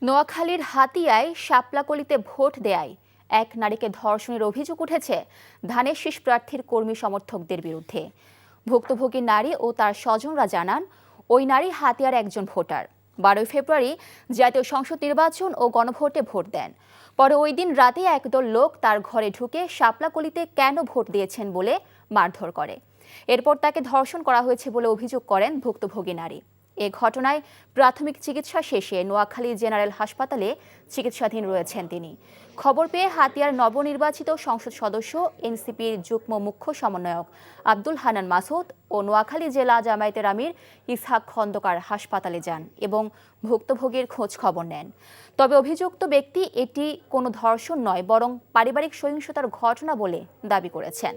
নোয়াখালীর হাতিয়ায় শাপলাকলিতে ভোট দেয়ায় এক নারীকে ধর্ষণের অভিযোগ উঠেছে ধানের শীষ প্রার্থীর কর্মী সমর্থকদের বিরুদ্ধে। ভুক্তভোগী নারী ও তার স্বজনরা জানান, ওই নারী হাতিয়ার একজন ভোটার। 12 ফেব্রুয়ারি জাতীয় সংসদ নির্বাচন ও গণভোটে ভোট দেন। পরে ওই দিন রাতে একদল লোক তার ঘরে ঢুকে শাপলাকলিতে কেন ভোট দিয়েছেন বলে মারধর করে। এরপর তাকে ধর্ষণ করা হয়েছে বলে অভিযোগ করেন ভুক্তভোগী নারী। এ ঘটনায় প্রাথমিক চিকিৎসা শেষে নোয়াখালী জেনারেল হাসপাতালে চিকিৎসাধীন রয়েছেন তিনি। খবর পেয়ে হাতিয়ার নবনির্বাচিত সংসদ সদস্য এনসিপির যুগ্ম মুখ্য সমন্বয়ক আব্দুল হান্নান মাসুদ ও নোয়াখালী জেলা জামায়াতের আমির ইসহাক খন্দকার হাসপাতালে যান এবং ভুক্তভোগীর খোঁজ খবর নেন। তবে অভিযুক্ত ব্যক্তি এটি কোনো ধর্ষণ নয়, বরং পারিবারিক সহিংসতার ঘটনা বলে দাবি করেছেন।